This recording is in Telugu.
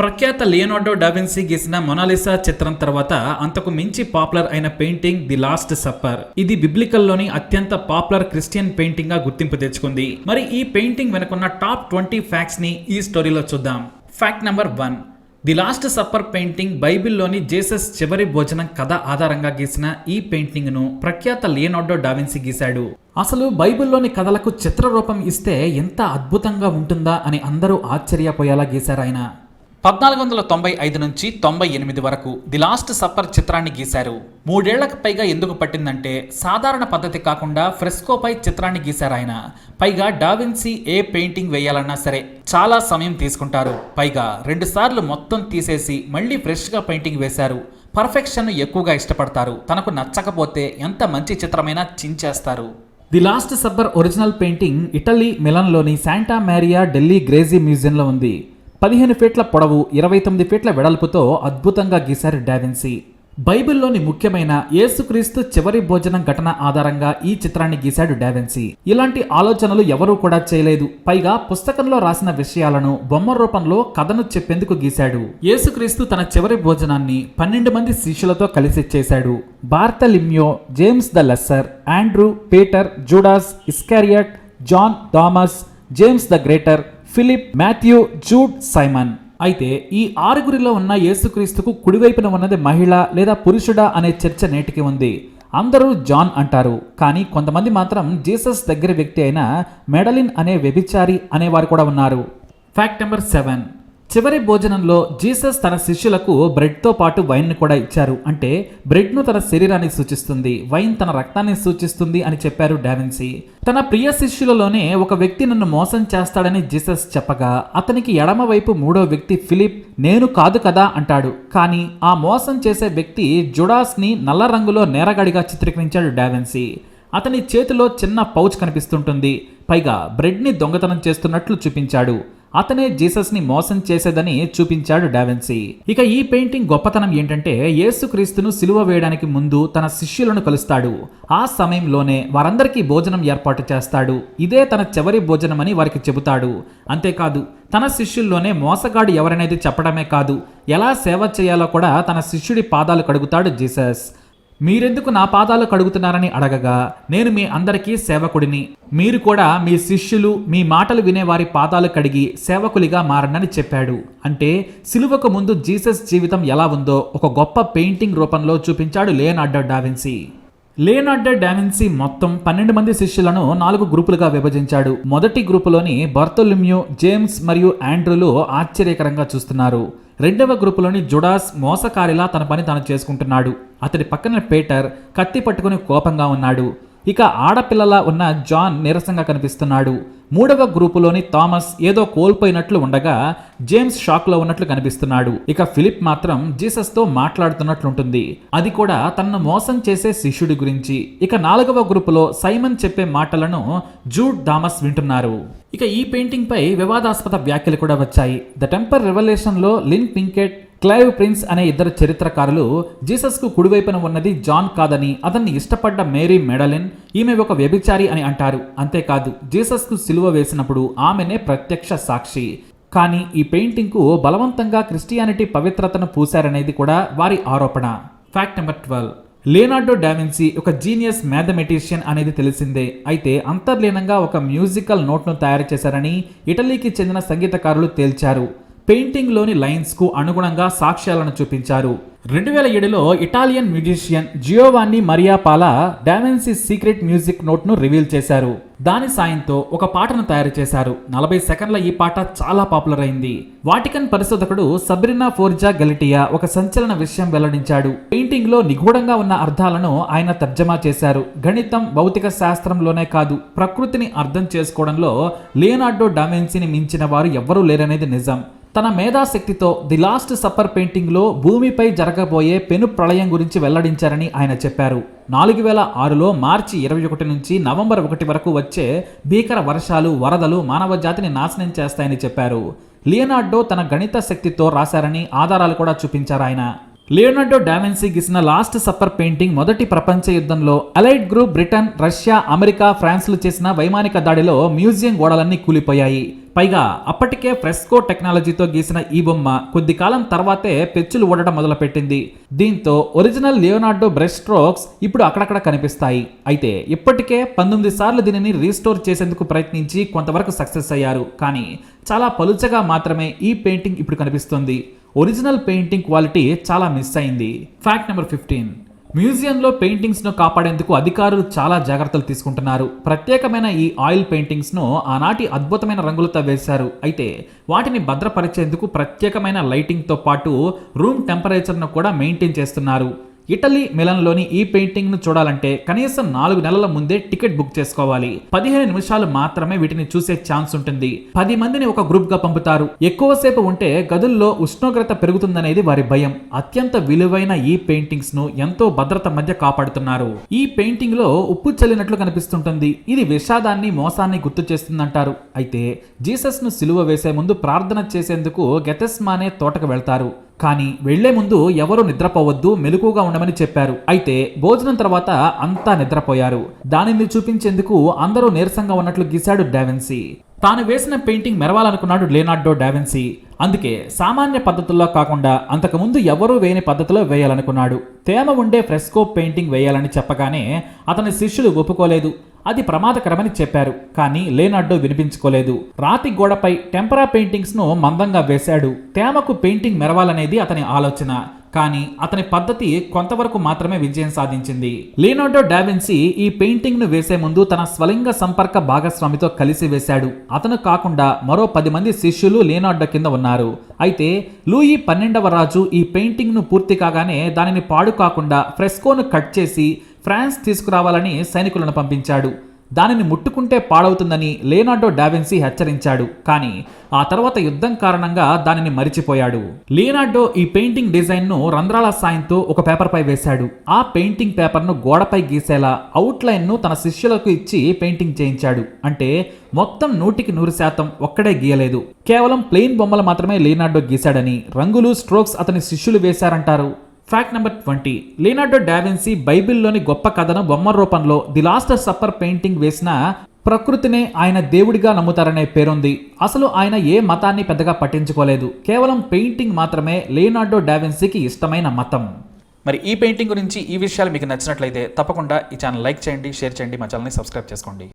ప్రఖ్యాత లియోనార్డో డావిన్సీ గీసిన మొనాలిసా చిత్రం తర్వాత అంతకు మించి పాపులర్ అయిన పెయింటింగ్ ది లాస్ట్ సప్పర్. ఇది బిబ్లికల్ లోని అత్యంత పాపులర్ క్రిస్టియన్ పెయింటింగ్ గా గుర్తింపు తెచ్చుకుంది. మరి ఈ పెయింటింగ్ వెనుకున్న టాప్ 20 ఫ్యాక్ట్స్ ని ఈ స్టోరీలో చూద్దాం. Fact number 1, the last supper painting బైబిల్లోని జీసస్ చివరి భోజనం కథ ఆధారంగా గీసిన ఈ పెయింటింగ్ ను ప్రఖ్యాత లియోనార్డో డావిన్సీ గీశాడు. అసలు బైబిల్లోని కథలకు చిత్రరూపం ఇస్తే ఎంత అద్భుతంగా ఉంటుందా అని అందరూ ఆశ్చర్యపోయేలా గీశారు ఆయన. 1495 నుంచి 98 వరకు ది లాస్ట్ సప్పర్ చిత్రాన్ని గీశారు. 3 ఏళ్లకు పైగా ఎందుకు పట్టిందంటే సాధారణ పద్ధతి కాకుండా ఫ్రెస్కోపై చిత్రాన్ని గీశారు ఆయన. పైగా డావిన్సీ ఏ పెయింటింగ్ వేయాలన్నా సరే చాలా సమయం తీసుకుంటారు. పైగా 2 సార్లు మొత్తం తీసేసి మళ్ళీ ఫ్రెష్గా పెయింటింగ్ వేశారు. పర్ఫెక్షన్ ఎక్కువగా ఇష్టపడతారు. తనకు నచ్చకపోతే ఎంత మంచి చిత్రమైనా చించేస్తారు. The last supper original painting Italy మిలన్లోని శాంటా మారియా డెల్లీ గ్రేజీ మ్యూజియంలో ఉంది. 15 ఫీట్ల పొడవు 29 ఫీట్ల వెడల్పుతో అద్భుతంగా గీశారు డావిన్సీ. బైబిల్లోని ముఖ్యమైన యేసుక్రీస్తు చివరి భోజనం ఘటన ఆధారంగా ఈ చిత్రాన్ని గీశాడు డావిన్సీ. ఇలాంటి ఆలోచనలు ఎవరూ కూడా చేయలేదు. పైగా పుస్తకంలో రాసిన విషయాలను బొమ్మ రూపంలో కథను చెప్పేందుకు గీశాడు. యేసుక్రీస్తు తన చివరి భోజనాన్ని 12 మంది శిష్యులతో కలిసి చేశాడు. Bartholomew, James the lesser, Andrew, Peter, Judas Iscariot, John, Thomas, James the greater, Philip, Matthew, Jude, Simon. అయితే ఈ 6గురిలో ఉన్న యేసుక్రీస్తుకు కుడివైపున ఉన్నది మహిళ లేదా పురుషుడా అనే చర్చ నేటికి ఉంది. అందరూ జాన్ అంటారు, కానీ కొంతమంది మాత్రం జీసస్ దగ్గర వ్యక్తి అయిన మెడలిన్ అనే వ్యభిచారి అనేవారు కూడా ఉన్నారు. ఫ్యాక్ట్ నెంబర్ 7, చివరి భోజనంలో జీసస్ తన శిష్యులకు బ్రెడ్తో పాటు వైన్ను కూడా ఇచ్చారు. అంటే బ్రెడ్ను తన శరీరాన్ని సూచిస్తుంది, వైన్ తన రక్తాన్ని సూచిస్తుంది అని చెప్పారు డావిన్సీ. తన ప్రియ శిష్యులలోనే ఒక వ్యక్తి నన్ను మోసం చేస్తాడని జీసస్ చెప్పగా అతనికి ఎడమవైపు 3వ వ్యక్తి ఫిలిప్ నేను కాదు కదా అంటాడు. కానీ ఆ మోసం చేసే వ్యక్తి జుడాస్ని నల్ల రంగులో నేరగాడిగా చిత్రీకరించాడు డావిన్సీ. అతని చేతిలో చిన్న పౌచ్ కనిపిస్తుంటుంది. పైగా బ్రెడ్ని దొంగతనం చేస్తున్నట్లు చూపించాడు. అతనే జీసస్ని మోసం చేసేదని చూపించాడు డావిన్సీ. ఇక ఈ పెయింటింగ్ గొప్పతనం ఏంటంటే యేసుక్రీస్తును సిలువ వేయడానికి ముందు తన శిష్యులను కలుస్తాడు. ఆ సమయంలోనే వారందరికీ భోజనం ఏర్పాటు చేస్తాడు. ఇదే తన చివరి భోజనమని వారికి చెబుతాడు. అంతేకాదు తన శిష్యుల్లోనే మోసగాడు ఎవరనేది చెప్పడమే కాదు, ఎలా సేవ చేయాలో కూడా తన శిష్యుడి పాదాలు కడుగుతాడు జీసస్. మీరెందుకు నా పాదాలు కడుగుతున్నారని అడగగా నేను మీ అందరికీ సేవకుడిని, మీరు కూడా మీ శిష్యులు మీ మాటలు వినే వారి పాదాలు కడిగి సేవకులిగా మారండి చెప్పాడు. అంటే సిలువకు ముందు జీసస్ జీవితం ఎలా ఉందో ఒక గొప్ప పెయింటింగ్ రూపంలో చూపించాడు లియోనార్డో డావిన్సీ. లియోనార్డో డావిన్సీ మొత్తం 12 మంది శిష్యులను 4 గ్రూపులుగా విభజించాడు. మొదటి గ్రూపులోని బార్తొలిమ్యూ, జేమ్స్ మరియు ఆండ్రూలు ఆశ్చర్యకరంగా చూస్తున్నారు. 2వ గ్రూపులోని జుడాస్ మోసకారిలా తన పని తాను చేసుకుంటున్నాడు. అతడి పక్కన పీటర్ కత్తి పట్టుకుని కోపంగా ఉన్నాడు. ఇక ఆడపిల్లలా ఉన్న జాన్ నీరసంగా కనిపిస్తున్నాడు. 3వ గ్రూపులోని థామస్ ఏదో కోల్పోయినట్లు ఉండగా జేమ్స్ షాక్లో ఉన్నట్లు కనిపిస్తున్నాడు. ఇక ఫిలిప్ మాత్రం జీసస్తో మాట్లాడుతున్నట్లుంటుంది, అది కూడా తనను మోసం చేసే శిష్యుడి గురించి. ఇక 4వ గ్రూపులో సైమన్ చెప్పే మాటలను జూడ్, థామస్ వింటున్నారు. ఇక ఈ పెయింటింగ్ పై వివాదాస్పద వ్యాఖ్యలు కూడా వచ్చాయి. ద టెంపర్ రెవల్యూషన్ లో లిన్ పింకెట్, క్లైవ్ ప్రిన్స్ అనే 2 చరిత్రకారులు జీసస్ కు కుడివైపున ఉన్నది జాన్ కాదని అతన్ని ఇష్టపడ్డ మేరీ మెడలిన్ ఈమె ఒక వ్యభిచారి అని అంటారు. అంతేకాదు జీసస్ కు సిలువ వేసినప్పుడు ఆమెనే ప్రత్యక్ష సాక్షి. కానీ ఈ పెయింటింగ్ కు బలవంతంగా క్రిస్టియానిటీ పవిత్రతను పూశారనేది కూడా వారి ఆరోపణ. ఫ్యాక్ట్ నెంబర్ 12, లియోనార్డో డావిన్సీ ఒక జీనియస్ మ్యాథమెటిషియన్ అనేది తెలిసిందే. అయితే అంతర్లీనంగా ఒక మ్యూజికల్ నోట్ను తయారు చేశారని ఇటలీకి చెందిన సంగీతకారులు తేల్చారు. పెయింటింగ్లోని లైన్స్కు అనుగుణంగా సాక్ష్యాలను చూపించారు. 2007లో ఇటాలియన్ మ్యూజిషియన్ జియోవాన్ని మరియా పాలా డావిన్సీ సీక్రెట్ మ్యూజిక్ నోట్ను రివీల్ చేశారు. దాని సాయంతో ఒక పాటను తయారు చేశారు. 40 సెకండ్ల ఈ పాట చాలా పాపులర్ అయింది. వాటికన్ పరిశోధకుడు సబ్రినా ఫోర్జా గలిటియా ఒక సంచలన విషయం వెల్లడించాడు. పెయింటింగ్ లో నిగూఢంగా ఉన్న అర్థాలను ఆయన తర్జమా చేశారు. గణితం, భౌతిక శాస్త్రంలోనే కాదు ప్రకృతిని అర్థం చేసుకోవడంలో లియోనార్డో డావిన్సీని మించిన వారు ఎవ్వరూ లేరనేది నిజం. తన మేధాశక్తితో ది లాస్ట్ సప్పర్ పెయింటింగ్లో భూమిపై జరగబోయే పెను ప్రళయం గురించి వెల్లడించారని ఆయన చెప్పారు. 2006లో మార్చి 21 నుంచి నవంబర్ 1 వరకు వచ్చే భీకర వర్షాలు, వరదలు మానవ జాతిని నాశనం చేస్తాయని చెప్పారు. లియోనార్డో తన గణిత శక్తితో రాశారని ఆధారాలు కూడా చూపించారు ఆయన. లియోనార్డో డావిన్సీ గీసిన లాస్ట్ సప్పర్ పెయింటింగ్ మొదటి ప్రపంచ యుద్ధంలో allied group Britain, Russia, America, ఫ్రాన్స్లు చేసిన వైమానిక దాడిలో మ్యూజియం గోడలన్నీ కూలిపోయాయి. పైగా అప్పటికే ఫ్రెస్కో టెక్నాలజీతో గీసిన ఈ బొమ్మ కొద్ది కాలం తర్వాతే పెచ్చులు ఊడటం మొదలుపెట్టింది. దీంతో ఒరిజినల్ లియోనార్డో బ్రష్ స్ట్రోక్స్ ఇప్పుడు అక్కడక్కడ కనిపిస్తాయి. అయితే ఇప్పటికే 19 సార్లు దీనిని రీస్టోర్ చేసేందుకు ప్రయత్నించి కొంతవరకు సక్సెస్ అయ్యారు. కానీ చాలా పలుచగా మాత్రమే ఈ పెయింటింగ్ ఇప్పుడు కనిపిస్తుంది. ఒరిజినల్ పెయింటింగ్ క్వాలిటీ చాలా మిస్ అయింది. Fact number 15. మ్యూజియంలో పెయింటింగ్స్ను కాపాడేందుకు అధికారులు చాలా జాగ్రత్తలు తీసుకుంటున్నారు. ప్రత్యేకమైన ఈ ఆయిల్ పెయింటింగ్స్ను ఆనాటి అద్భుతమైన రంగులతో వేశారు. అయితే వాటిని భద్రపరిచేందుకు ప్రత్యేకమైన లైటింగ్తో పాటు రూమ్ టెంపరేచర్ను కూడా మెయింటైన్ చేస్తున్నారు. ఇటలీ మిలన్లోని ఈ పెయింటింగ్ ను చూడాలంటే కనీసం 4 నెలల ముందే టికెట్ బుక్ చేసుకోవాలి. 15 నిమిషాలు మాత్రమే వీటిని చూసే ఛాన్స్ ఉంటుంది. 10 మందిని ఒక గ్రూప్ గా పంపుతారు. ఎక్కువసేపు ఉంటే గదుల్లో ఉష్ణోగ్రత పెరుగుతుందనేది వారి భయం. అత్యంత విలువైన ఈ పెయింటింగ్స్ ను ఎంతో భద్రత మధ్య కాపాడుతున్నారు. ఈ పెయింటింగ్ లో ఉప్పు చల్లినట్లు కనిపిస్తుంటుంది. ఇది విషాదాన్ని, మోసాన్ని గుర్తు చేస్తుందంటారు. అయితే జీసస్ ను సిలువ వేసే ముందు ప్రార్థన చేసేందుకు గెతెస్మానే తోటకు వెళ్తారు. కానీ వెళ్లే ముందు ఎవరూ నిద్రపోవద్దు, మెలకుగా ఉండమని చెప్పారు. అయితే భోజనం తర్వాత అంతా నిద్రపోయారు. దానిని చూపించేందుకు అందరూ నీరసంగా ఉన్నట్లు గీశాడు డావిన్సీ. తాను వేసిన పెయింటింగ్ మెరవాలనుకున్నాడు లియోనార్డో డావిన్సీ. అందుకే సామాన్య పద్ధతుల్లో కాకుండా అంతకుముందు ఎవరూ వేయని పద్ధతిలో వేయాలనుకున్నాడు. తేమ ఉండే ఫ్రెస్కో పెయింటింగ్ వేయాలని చెప్పగానే అతని శిష్యులు ఒప్పుకోలేదు. అది ప్రమాదకరమని చెప్పారు. కానీ లియోనార్డో వినిపించుకోలేదు. రాతి గోడపై టెంపరా పెయింటింగ్స్ ను మందంగా వేశాడు. తేమకు పెయింటింగ్ మెరవాలనేది అతని ఆలోచన. కానీ అతని పద్ధతి కొంతవరకు మాత్రమే విజయం సాధించింది. లియోనార్డో డావిన్సీ ఈ పెయింటింగ్ ను వేసే ముందు తన స్వలింగ సంపర్క భాగస్వామితో కలిసి వేశాడు. అతను కాకుండా మరో 10 మంది శిష్యులు లియోనార్డో కింద ఉన్నారు. అయితే లూయి 12వ రాజు ఈ పెయింటింగ్ ను పూర్తి కాగానే దానిని పాడు కాకుండా ఫ్రెస్కోను కట్ చేసి ఫ్రాన్స్ తీసుకురావాలని సైనికులను పంపించాడు. దానిని ముట్టుకుంటే పాడవుతుందని లియోనార్డో డావిన్సీ హెచ్చరించాడు. కానీ ఆ తర్వాత యుద్ధం కారణంగా దానిని మరిచిపోయాడు. లియోనార్డో ఈ పెయింటింగ్ డిజైన్ ను రంధ్రాల సాయంతో ఒక పేపర్ పై వేశాడు. ఆ పెయింటింగ్ పేపర్ ను గోడపై గీసేలా అవుట్లైన్ ను తన శిష్యులకు ఇచ్చి పెయింటింగ్ చేయించాడు. అంటే మొత్తం 100% ఒక్కడే గీయలేదు. కేవలం ప్లెయిన్ బొమ్మలు మాత్రమే లియోనార్డో గీశాడని, రంగులు, స్ట్రోక్స్ అతని శిష్యులు వేశారంటారు. Fact number 20. లియోనార్డో డావిన్సీ బైబిల్లోని గొప్ప కథను బొమ్మ రూపంలో ది లాస్ట్ సప్పర్ పెయింటింగ్ వేసిన ప్రకృతినే ఆయన దేవుడిగా నమ్ముతారనే పేరుంది. అసలు ఆయన ఏ మతాన్ని పెద్దగా పట్టించుకోలేదు. కేవలం పెయింటింగ్ మాత్రమే లియోనార్డో డావిన్సీకి ఇష్టమైన మతం. మరి ఈ పెయింటింగ్ గురించి ఈ విషయాలు మీకు నచ్చినట్లయితే తప్పకుండా ఈ ఛానల్ లైక్ చేయండి, షేర్ చేయండి, మా ఛానల్ని సబ్స్క్రైబ్ చేసుకోండి.